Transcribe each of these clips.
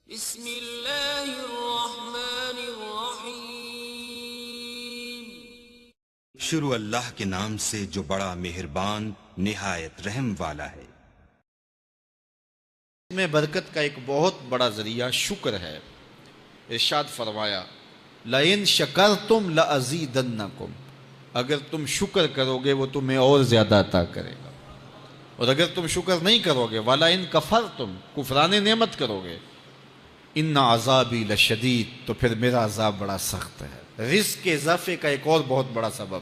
بسم اللہ الرحمن الرحیم۔ شروع اللہ کے نام سے جو بڑا مہربان نہایت رحم والا ہے۔ میں برکت کا ایک بہت بڑا ذریعہ شکر ہے۔ ارشاد فرمایا لَإِن شَكَرْتُمْ لَأَزِيدَنَّكُمْ، اگر تم شکر کرو گے وہ تمہیں اور زیادہ عطا کرے گا، اور اگر تم شکر نہیں کرو گے وَلَئِن كَفَرْتُمْ، کفران نعمت کرو گے، اِنَّ عَذَابِي لَشَدِيدٌ، تو پھر میرا عذاب بڑا سخت ہے۔ رزق کے اضافے کا ایک اور بہت بڑا سبب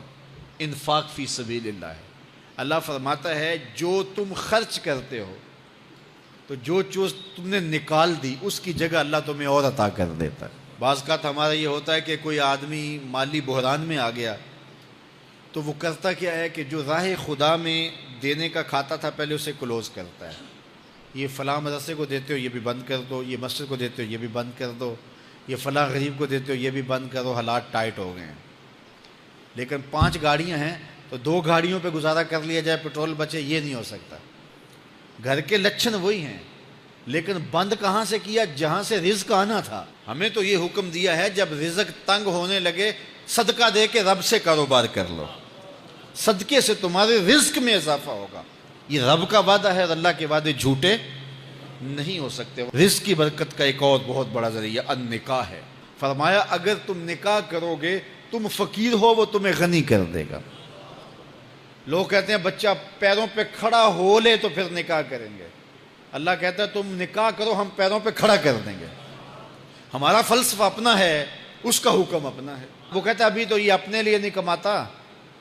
انفاق فی سبیل اللہ ہے۔ اللہ فرماتا ہے جو تم خرچ کرتے ہو تو جو چیز تم نے نکال دی اس کی جگہ اللہ تمہیں اور عطا کر دیتا ہے۔ بعض اوقات ہمارا یہ ہوتا ہے کہ کوئی آدمی مالی بحران میں آ گیا تو وہ کرتا کیا ہے کہ جو راہ خدا میں دینے کا کھاتا تھا پہلے اسے کلوز کرتا ہے، یہ فلاں مدرسے کو دیتے ہو یہ بھی بند کر دو، یہ مسجد کو دیتے ہو یہ بھی بند کر دو، یہ فلاں غریب کو دیتے ہو یہ بھی بند کرو، حالات ٹائٹ ہو گئے ہیں۔ لیکن 5 گاڑیاں ہیں تو 2 گاڑیوں پہ گزارا کر لیا جائے، پیٹرول بچے، یہ نہیں ہو سکتا۔ گھر کے لچھن وہی ہیں لیکن بند کہاں سے کیا؟ جہاں سے رزق آنا تھا۔ ہمیں تو یہ حکم دیا ہے جب رزق تنگ ہونے لگے صدقہ دے کے رب سے کاروبار کر لو، صدقے سے تمہارے رزق میں اضافہ ہوگا۔ یہ رب کا وعدہ ہے اور اللہ کے وعدے جھوٹے نہیں ہو سکتے۔ رزق کی برکت کا ایک اور بہت بڑا ذریعہ النکاح ہے۔ فرمایا اگر تم نکاح کرو گے، تم فقیر ہو وہ تمہیں غنی کر دے گا۔ لوگ کہتے ہیں بچہ پیروں پہ کھڑا ہو لے تو پھر نکاح کریں گے، اللہ کہتا ہے تم نکاح کرو ہم پیروں پہ کھڑا کر دیں گے۔ ہمارا فلسفہ اپنا ہے، اس کا حکم اپنا ہے۔ وہ کہتا ہے ابھی تو یہ اپنے لیے نہیں کماتا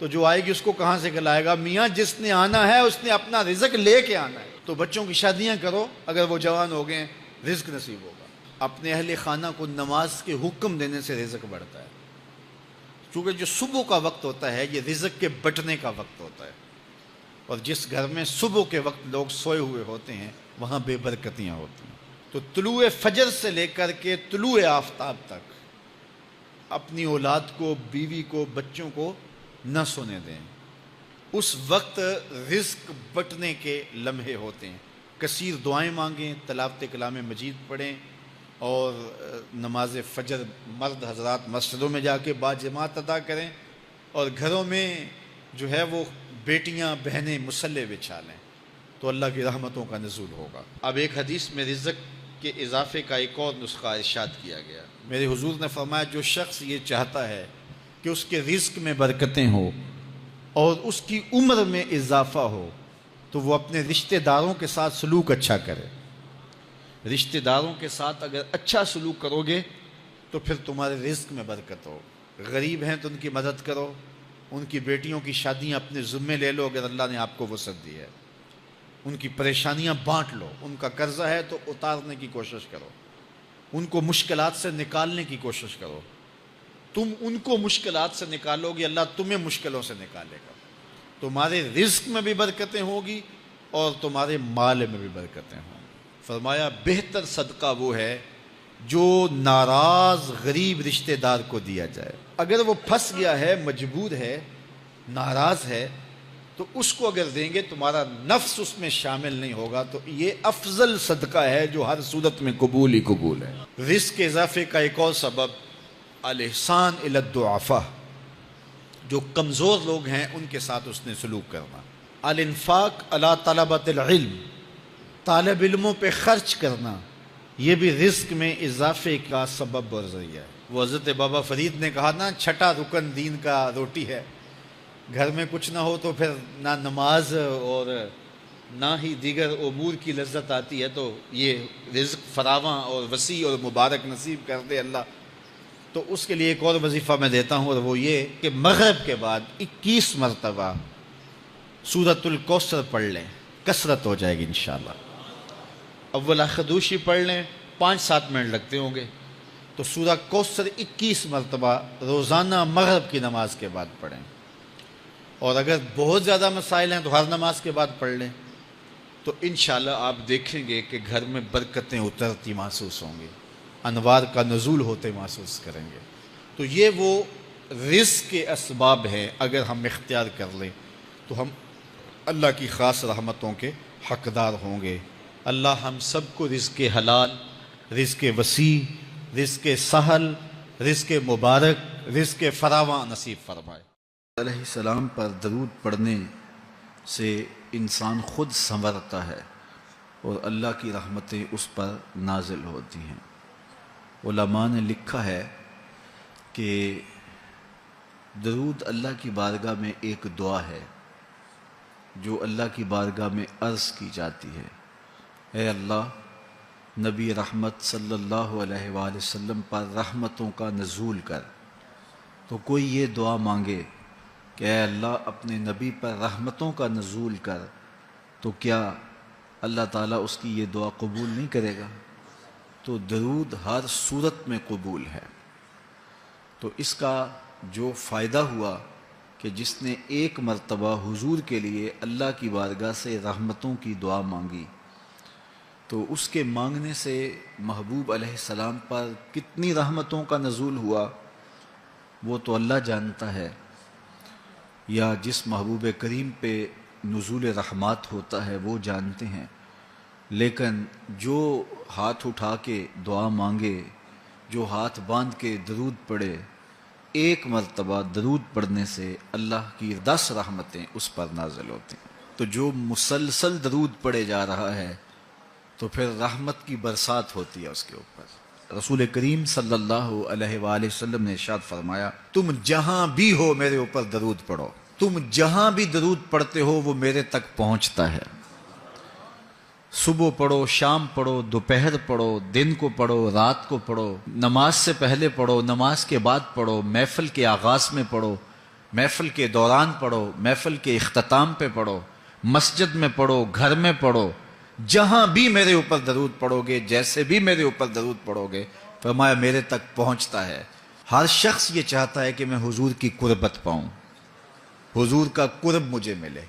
تو جو آئے گی اس کو کہاں سے کھلائے گا؟ میاں جس نے آنا ہے اس نے اپنا رزق لے کے آنا ہے۔ تو بچوں کی شادیاں کرو، اگر وہ جوان ہو گئے رزق نصیب ہوگا۔ اپنے اہل خانہ کو نماز کے حکم دینے سے رزق بڑھتا ہے، کیونکہ جو صبح کا وقت ہوتا ہے یہ رزق کے بٹنے کا وقت ہوتا ہے، اور جس گھر میں صبح کے وقت لوگ سوئے ہوئے ہوتے ہیں وہاں بے برکتیاں ہوتی ہیں۔ تو طلوع فجر سے لے کر کے طلوع آفتاب تک اپنی اولاد کو، بیوی کو، بچوں کو نہ سونے دیں۔ اس وقت رزق بٹنے کے لمحے ہوتے ہیں۔ کثیر دعائیں مانگیں، تلاوت کلام مجید پڑھیں، اور نماز فجر مرد حضرات مسجدوں میں جا کے باجماعت ادا کریں، اور گھروں میں جو ہے وہ بیٹیاں بہنیں مصلے بچھا لیں تو اللہ کی رحمتوں کا نزول ہوگا۔ اب ایک حدیث میں رزق کے اضافے کا ایک اور نسخہ ارشاد کیا گیا۔ میرے حضور نے فرمایا جو شخص یہ چاہتا ہے کہ اس کے رزق میں برکتیں ہوں اور اس کی عمر میں اضافہ ہو تو وہ اپنے رشتہ داروں کے ساتھ سلوک اچھا کرے۔ رشتہ داروں کے ساتھ اگر اچھا سلوک کرو گے تو پھر تمہارے رزق میں برکت ہو۔ غریب ہیں تو ان کی مدد کرو، ان کی بیٹیوں کی شادیاں اپنے ذمے لے لو اگر اللہ نے آپ کو وسعت دی ہے، ان کی پریشانیاں بانٹ لو، ان کا قرضہ ہے تو اتارنے کی کوشش کرو، ان کو مشکلات سے نکالنے کی کوشش کرو۔ تم ان کو مشکلات سے نکالو گے اللہ تمہیں مشکلوں سے نکالے گا۔ تمہارے رزق میں بھی برکتیں ہوگی اور تمہارے مال میں بھی برکتیں ہوں گی۔ فرمایا بہتر صدقہ وہ ہے جو ناراض غریب رشتہ دار کو دیا جائے۔ اگر وہ پھنس گیا ہے، مجبور ہے، ناراض ہے، تو اس کو اگر دیں گے تمہارا نفس اس میں شامل نہیں ہوگا، تو یہ افضل صدقہ ہے جو ہر صورت میں قبول ہی قبول ہے۔ رزق کے اضافے کا ایک اور سبب الاحسان الی الضعفاء، جو کمزور لوگ ہیں ان کے ساتھ اس نے سلوک کرنا۔ الانفاق علی طلبۃ العلم، طالب علموں پہ خرچ کرنا، یہ بھی رزق میں اضافے کا سبب اور ذریعہ ہے۔ وہ حضرت بابا فرید نے کہا نا چھٹا رکن دین کا روٹی ہے۔ گھر میں کچھ نہ ہو تو پھر نہ نماز اور نہ ہی دیگر امور کی لذت آتی ہے، تو یہ رزق فراواں اور وسیع اور مبارک نصیب کر دے اللہ۔ تو اس کے لیے ایک اور وظیفہ میں دیتا ہوں، اور وہ یہ کہ مغرب کے بعد 21 مرتبہ سورۃ الکوثر پڑھ لیں، کثرت ہو جائے گی انشاءاللہ۔ اول خدوشی پڑھ لیں، 5-7 منٹ لگتے ہوں گے، تو سورہ کوثر 21 مرتبہ روزانہ مغرب کی نماز کے بعد پڑھیں، اور اگر بہت زیادہ مسائل ہیں تو ہر نماز کے بعد پڑھ لیں، تو انشاءاللہ آپ دیکھیں گے کہ گھر میں برکتیں اترتی محسوس ہوں گی، انوار کا نزول ہوتے محسوس کریں گے۔ تو یہ وہ رزق کے اسباب ہیں، اگر ہم اختیار کر لیں تو ہم اللہ کی خاص رحمتوں کے حقدار ہوں گے۔ اللہ ہم سب کو رزق حلال رزق وسیع، رزق سہل، رزق مبارک، رزق فراواں نصیب فرمائے۔ علیہ السلام پر درود پڑھنے سے انسان خود سنورتا ہے اور اللہ کی رحمتیں اس پر نازل ہوتی ہیں۔ علماء نے لکھا ہے کہ درود اللہ کی بارگاہ میں ایک دعا ہے جو اللہ کی بارگاہ میں عرض کی جاتی ہے، اے اللہ، نبی رحمت صلی اللہ علیہ وآلہ وسلم پر رحمتوں کا نزول کر۔ تو کوئی یہ دعا مانگے کہ اے اللہ اپنے نبی پر رحمتوں کا نزول کر، تو کیا اللہ تعالیٰ اس کی یہ دعا قبول نہیں کرے گا؟ تو درود ہر صورت میں قبول ہے۔ تو اس کا جو فائدہ ہوا کہ جس نے ایک مرتبہ حضور کے لیے اللہ کی بارگاہ سے رحمتوں کی دعا مانگی، تو اس کے مانگنے سے محبوب علیہ السلام پر کتنی رحمتوں کا نزول ہوا وہ تو اللہ جانتا ہے، یا جس محبوب کریم پہ نزول رحمات ہوتا ہے وہ جانتے ہیں، لیکن جو ہاتھ اٹھا کے دعا مانگے، جو ہاتھ باندھ کے درود پڑھے، ایک مرتبہ درود پڑھنے سے اللہ کی 10 رحمتیں اس پر نازل ہوتی ہیں۔ تو جو مسلسل درود پڑھے جا رہا ہے تو پھر رحمت کی برسات ہوتی ہے اس کے اوپر۔ رسول کریم صلی اللہ علیہ وآلہ وسلم نے ارشاد فرمایا، تم جہاں بھی ہو میرے اوپر درود پڑھو، تم جہاں بھی درود پڑھتے ہو وہ میرے تک پہنچتا ہے۔ صبح پڑھو، شام پڑھو، دوپہر پڑھو، دن کو پڑھو، رات کو پڑھو، نماز سے پہلے پڑھو، نماز کے بعد پڑھو، محفل کے آغاز میں پڑھو، محفل کے دوران پڑھو، محفل کے اختتام پہ پڑھو، مسجد میں پڑھو، گھر میں پڑھو، جہاں بھی میرے اوپر درود پڑھو گے، جیسے بھی میرے اوپر درود پڑھو گے، فرمایا میرے تک پہنچتا ہے۔ ہر شخص یہ چاہتا ہے کہ میں حضور کی قربت پاؤں، حضور کا قرب مجھے ملے،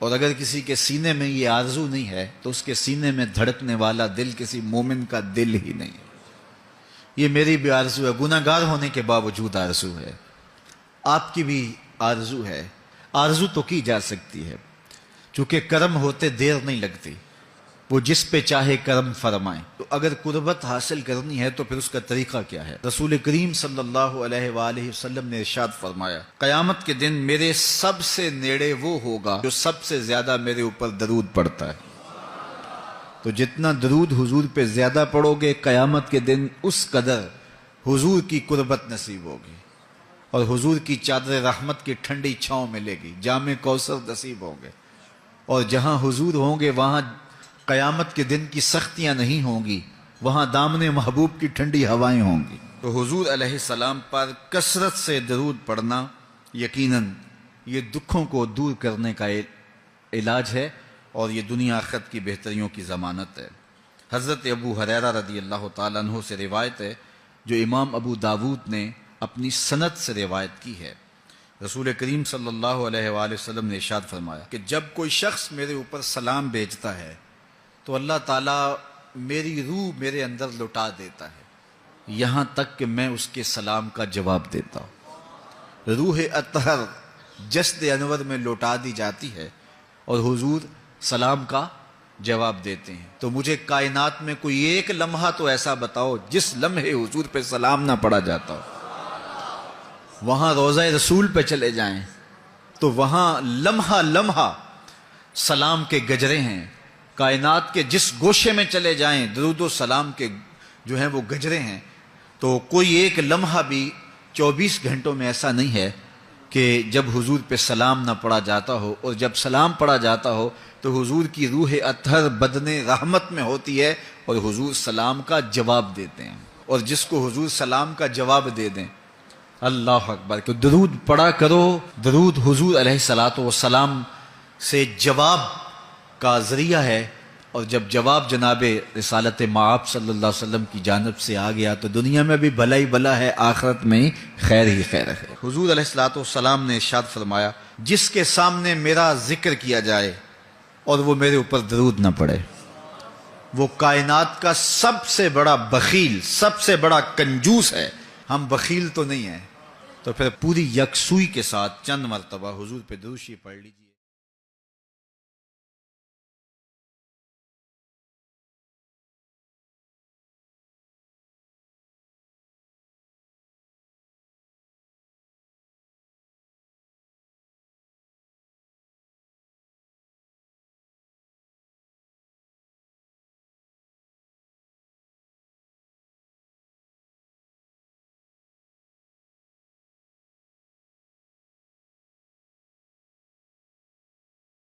اور اگر کسی کے سینے میں یہ آرزو نہیں ہے تو اس کے سینے میں دھڑکنے والا دل کسی مومن کا دل ہی نہیں ہے۔ یہ میری بھی آرزو ہے، گناہ گار ہونے کے باوجود آرزو ہے، آپ کی بھی آرزو ہے، آرزو تو کی جا سکتی ہے، چونکہ کرم ہوتے دیر نہیں لگتی، وہ جس پہ چاہے کرم فرمائیں۔ تو اگر قربت حاصل کرنی ہے تو پھر اس کا طریقہ کیا ہے؟ رسول کریم صلی اللہ علیہ وآلہ وسلم نے ارشاد فرمایا، قیامت کے دن میرے سب سے نیڑے وہ ہوگا جو سب سے زیادہ میرے اوپر درود پڑتا ہے۔ تو جتنا درود حضور پہ زیادہ پڑھو گے، قیامت کے دن اس قدر حضور کی قربت نصیب ہوگی، اور حضور کی چادر رحمت کی ٹھنڈی چھاؤں ملے گی، جام کوثر نصیب ہوں گے، اور جہاں حضور ہوں گے وہاں قیامت کے دن کی سختیاں نہیں ہوں گی، وہاں دامن محبوب کی ٹھنڈی ہوائیں ہوں گی۔ تو حضور علیہ السلام پر کثرت سے درود پڑھنا یقیناً یہ دکھوں کو دور کرنے کا علاج ہے، اور یہ دنیا آخرت کی بہتریوں کی ضمانت ہے۔ حضرت ابو ہریرہ رضی اللہ تعالیٰ عنہ سے روایت ہے جو امام ابو داود نے اپنی سند سے روایت کی ہے۔ رسول کریم صلی اللہ علیہ وآلہ وسلم نے ارشاد فرمایا کہ جب کوئی شخص میرے اوپر سلام بھیجتا ہے تو اللہ تعالیٰ میری روح میرے اندر لٹا دیتا ہے، یہاں تک کہ میں اس کے سلام کا جواب دیتا ہوں۔ روح اطہر جسد انور میں لوٹا دی جاتی ہے اور حضور سلام کا جواب دیتے ہیں۔ تو مجھے کائنات میں کوئی ایک لمحہ تو ایسا بتاؤ جس لمحے حضور پہ سلام نہ پڑا جاتا ہو۔ وہاں روضہ رسول پہ چلے جائیں تو وہاں لمحہ لمحہ سلام کے گجرے ہیں، کائنات کے جس گوشے میں چلے جائیں درود و سلام کے جو ہیں وہ گجرے ہیں۔ تو کوئی ایک لمحہ بھی 24 گھنٹوں میں ایسا نہیں ہے کہ جب حضور پہ سلام نہ پڑھا جاتا ہو، اور جب سلام پڑھا جاتا ہو تو حضور کی روح اطہر بدن رحمت میں ہوتی ہے اور حضور سلام کا جواب دیتے ہیں، اور جس کو حضور سلام کا جواب دے دیں، اللہ اکبر، کہ درود پڑھا کرو۔ درود حضور علیہ الصلوۃ والسلام سے جواب کا ذریعہ ہے، اور جب جواب جناب رسالت مآب صلی اللہ علیہ وسلم کی جانب سے آ گیا تو دنیا میں بھی بھلا ہی بھلا ہے، آخرت میں خیر ہی خیر ہے۔ حضور علیہ الصلوۃ والسلام نے ارشاد فرمایا، جس کے سامنے میرا ذکر کیا جائے اور وہ میرے اوپر درود نہ پڑے، وہ کائنات کا سب سے بڑا بخیل، سب سے بڑا کنجوس ہے۔ ہم بخیل تو نہیں ہیں، تو پھر پوری یکسوئی کے ساتھ چند مرتبہ حضور پہ درود شریف پڑھ لیجیے۔